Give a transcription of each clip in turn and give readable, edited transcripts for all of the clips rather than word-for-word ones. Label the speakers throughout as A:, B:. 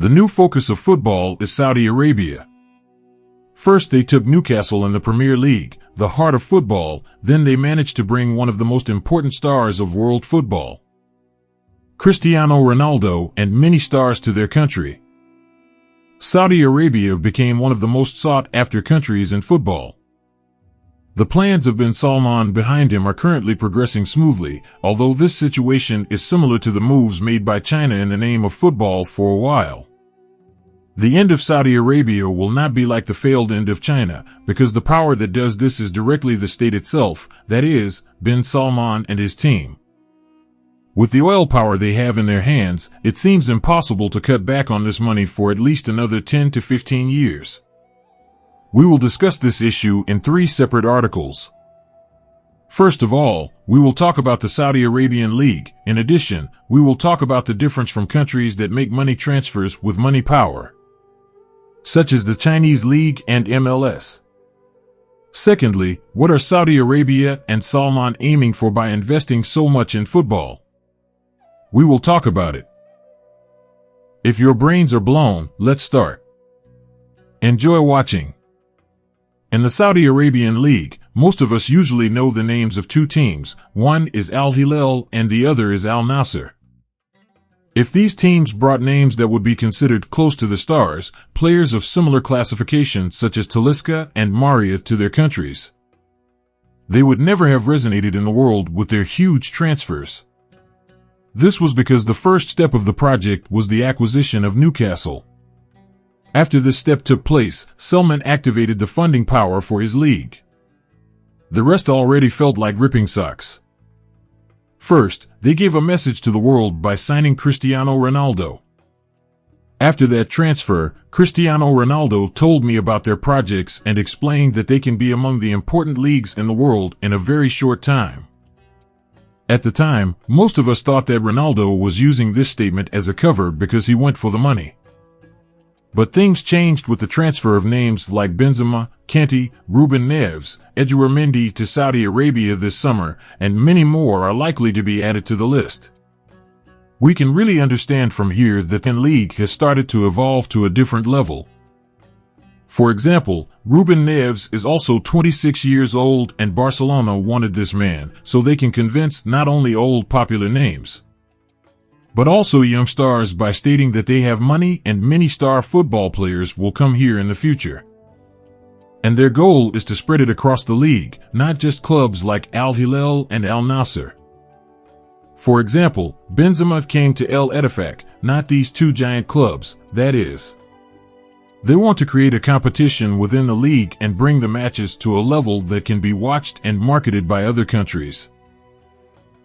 A: The new focus of football is Saudi Arabia. First they took Newcastle in the Premier League, the heart of football, then they managed to bring one of the most important stars of world football, Cristiano Ronaldo, and many stars to their country. Saudi Arabia became one of the most sought-after countries in football. The plans of bin Salman behind him are currently progressing smoothly, although this situation is similar to the moves made by China in the name of football for a while. The end of Saudi Arabia will not be like the failed end of China, because the power that does this is directly the state itself, that is, bin Salman and his team. With the oil power they have in their hands, it seems impossible to cut back on this money for at least another 10 to 15 years. We will discuss this issue in 3 separate articles. First of all, we will talk about the Saudi Arabian League. In addition, we will talk about the difference from countries that make money transfers with money power, such as the Chinese League and MLS. Secondly, what are Saudi Arabia and Salman aiming for by investing so much in football? We will talk about it. If your brains are blown, let's start. Enjoy watching. In the Saudi Arabian League, most of us usually know the names of 2 teams. One is HILAL and the other is NASSR. If these teams brought names that would be considered close to the stars, players of similar classification such as Talisca and Maria to their countries, they would never have resonated in the world with their huge transfers. This was because the first step of the project was the acquisition of Newcastle. After this step took place, Salman activated the funding power for his league. The rest already felt like ripping socks. First, they gave a message to the world by signing Cristiano Ronaldo. After that transfer, Cristiano Ronaldo told me about their projects and explained that they can be among the important leagues in the world in a very short time. At the time, most of us thought that Ronaldo was using this statement as a cover because he went for the money. But things changed with the transfer of names like Benzema, Kanté, Ruben Neves, Edouard Mendy to Saudi Arabia this summer, and many more are likely to be added to the list. We can really understand from here that the league has started to evolve to a different level. For example, Ruben Neves is also 26 years old and Barcelona wanted this man so they can convince not only old popular names, but also young stars by stating that they have money and many star football players will come here in the future. And their goal is to spread it across the league, not just clubs like Al Hilal and Al Nassr. For example, Benzema came to El Ettifaq, not these 2 giant clubs, that is. They want to create a competition within the league and bring the matches to a level that can be watched and marketed by other countries.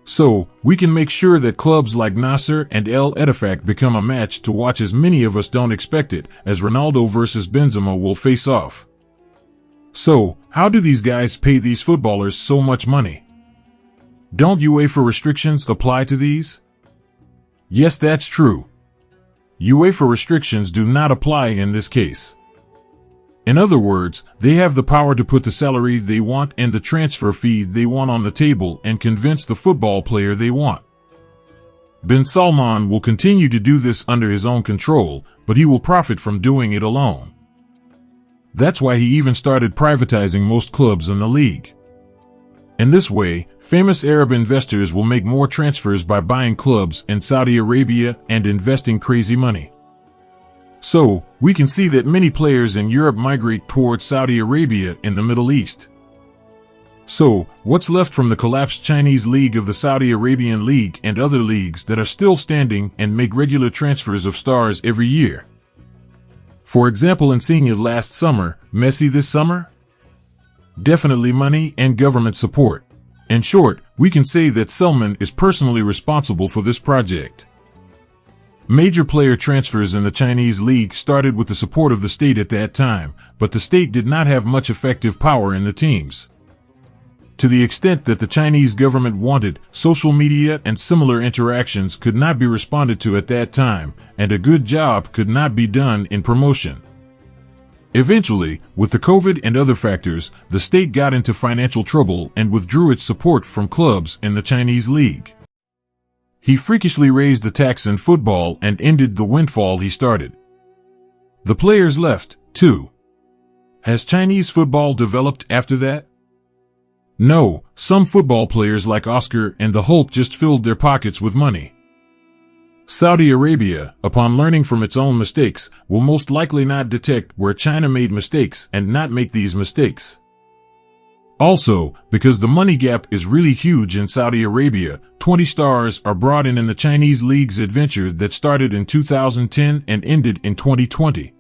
A: So, we can make sure that clubs like Nasser and El Ettifaq become a match to watch as many of us don't expect it, as Ronaldo versus Benzema will face off. So, how do these guys pay these footballers so much money? Don't UEFA restrictions apply to these? Yes, that's true. UEFA restrictions do not apply in this case. In other words, they have the power to put the salary they want and the transfer fee they want on the table and convince the football player they want. Bin Salman will continue to do this under his own control, but he will profit from doing it alone. That's why he even started privatizing most clubs in the league. In this way, famous Arab investors will make more transfers by buying clubs in Saudi Arabia and investing crazy money. So, we can see that many players in Europe migrate towards Saudi Arabia in the Middle East. So, what's left from the collapsed Chinese League of the Saudi Arabian League and other leagues that are still standing and make regular transfers of stars every year? For example, Insigne last summer, Messi this summer? Definitely money and government support. In short, we can say that Salman is personally responsible for this project. Major player transfers in the Chinese league started with the support of the state at that time, but the state did not have much effective power in the teams. To the extent that the Chinese government wanted, social media and similar interactions could not be responded to at that time, and a good job could not be done in promotion. Eventually, with the COVID and other factors, the state got into financial trouble and withdrew its support from clubs in the Chinese league. He freakishly raised the tax in football and ended the windfall he started. The players left, too. Has Chinese football developed after that? No, some football players like Oscar and the Hulk just filled their pockets with money. Saudi Arabia, upon learning from its own mistakes, will most likely not detect where China made mistakes and not make these mistakes. Also, because the money gap is really huge in Saudi Arabia, 20 stars are brought in the Chinese league's adventure that started in 2010 and ended in 2020.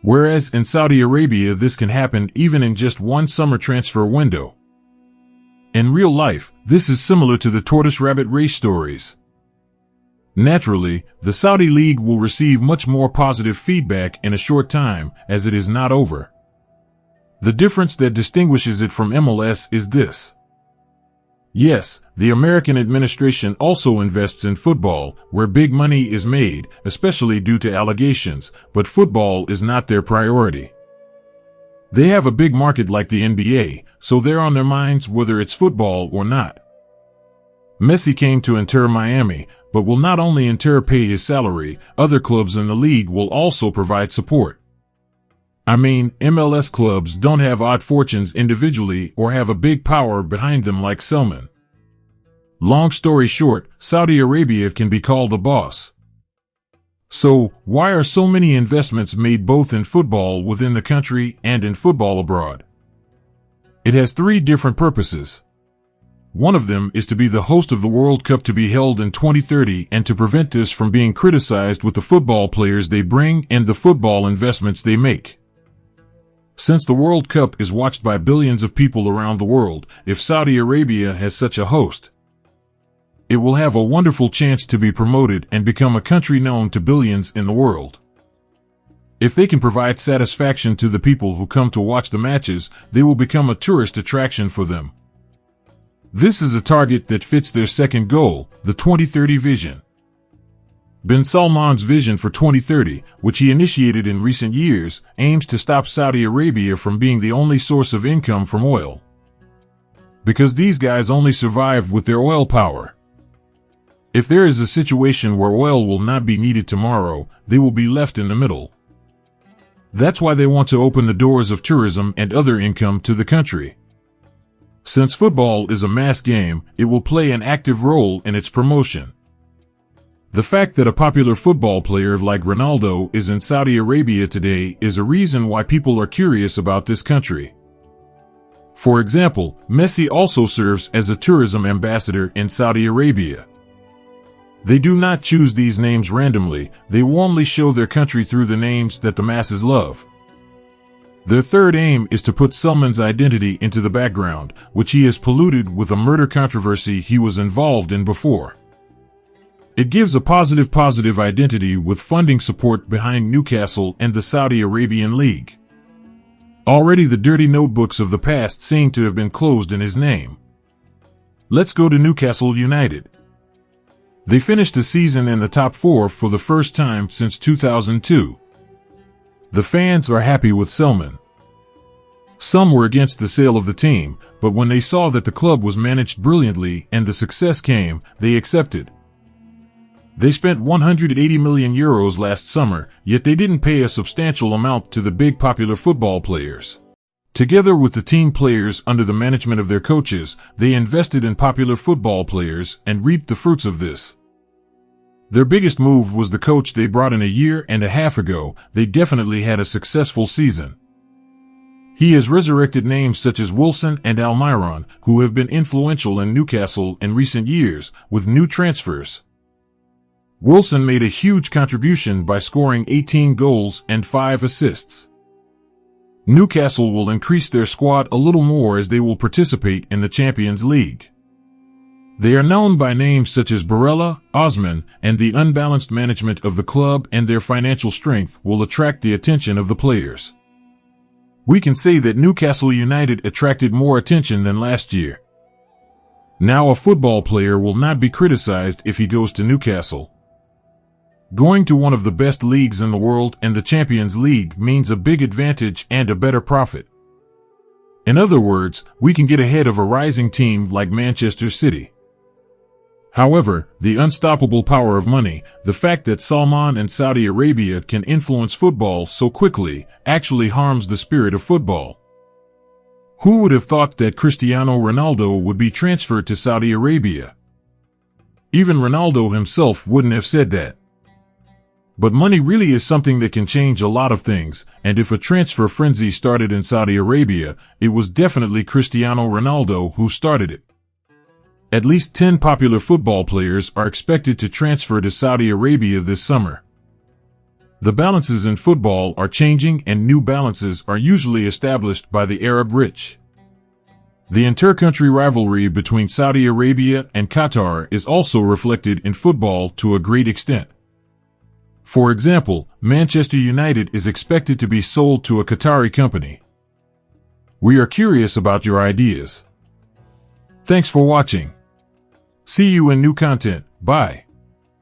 A: Whereas in Saudi Arabia this can happen even in just one summer transfer window. In real life, this is similar to the tortoise-rabbit race stories. Naturally, the Saudi League will receive much more positive feedback in a short time, as it is not over. The difference that distinguishes it from MLS is this. Yes, the American administration also invests in football, where big money is made, especially due to allegations, but football is not their priority. They have a big market like the NBA, so they're on their minds whether it's football or not. Messi came to Inter Miami, but will not only Inter pay his salary, other clubs in the league will also provide support. I mean, MLS clubs don't have odd fortunes individually or have a big power behind them like Selman. Long story short, Saudi Arabia can be called the boss. So, why are so many investments made both in football within the country and in football abroad? It has three different purposes. One of them is to be the host of the World Cup to be held in 2030 and to prevent this from being criticized with the football players they bring and the football investments they make. Since the World Cup is watched by billions of people around the world, if Saudi Arabia has such a host, it will have a wonderful chance to be promoted and become a country known to billions in the world. If they can provide satisfaction to the people who come to watch the matches, they will become a tourist attraction for them. This is a target that fits their second goal, the 2030 vision. Bin Salman's vision for 2030, which he initiated in recent years, aims to stop Saudi Arabia from being the only source of income from oil. Because these guys only survive with their oil power. If there is a situation where oil will not be needed tomorrow, they will be left in the middle. That's why they want to open the doors of tourism and other income to the country. Since football is a mass game, it will play an active role in its promotion. The fact that a popular football player like Ronaldo is in Saudi Arabia today is a reason why people are curious about this country. For example, Messi also serves as a tourism ambassador in Saudi Arabia. They do not choose these names randomly, they warmly show their country through the names that the masses love. Their third aim is to put Salman's identity into the background, which he has polluted with a murder controversy he was involved in before. It gives a positive identity with funding support behind Newcastle and the Saudi Arabian League. Already the dirty notebooks of the past seem to have been closed in his name. Let's go to Newcastle United. They finished the season in the top four for the first time since 2002. The fans are happy with Selman. Some were against the sale of the team, but when they saw that the club was managed brilliantly and the success came, they accepted. They spent €180 million last summer, yet they didn't pay a substantial amount to the big popular football players. Together with the team players under the management of their coaches, they invested in popular football players and reaped the fruits of this. Their biggest move was the coach they brought in a year and a half ago. They definitely had a successful season. He has resurrected names such as Wilson and Almiron, who have been influential in Newcastle in recent years, with new transfers. Wilson made a huge contribution by scoring 18 goals and 5 assists. Newcastle will increase their squad a little more as they will participate in the Champions League. They are known by names such as Barella, Osman, and the unbalanced management of the club and their financial strength will attract the attention of the players. We can say that Newcastle United attracted more attention than last year. Now a football player will not be criticized if he goes to Newcastle. Going to one of the best leagues in the world and the Champions League means a big advantage and a better profit. In other words, we can get ahead of a rising team like Manchester City. However, the unstoppable power of money, the fact that Salman and Saudi Arabia can influence football so quickly, actually harms the spirit of football. Who would have thought that Cristiano Ronaldo would be transferred to Saudi Arabia? Even Ronaldo himself wouldn't have said that. But money really is something that can change a lot of things, and if a transfer frenzy started in Saudi Arabia, it was definitely Cristiano Ronaldo who started it. At least 10 popular football players are expected to transfer to Saudi Arabia this summer. The balances in football are changing, and new balances are usually established by the Arab rich. The inter-country rivalry between Saudi Arabia and Qatar is also reflected in football to a great extent. For example, Manchester United is expected to be sold to a Qatari company. We are curious about your ideas. Thanks for watching. See you in new content. Bye.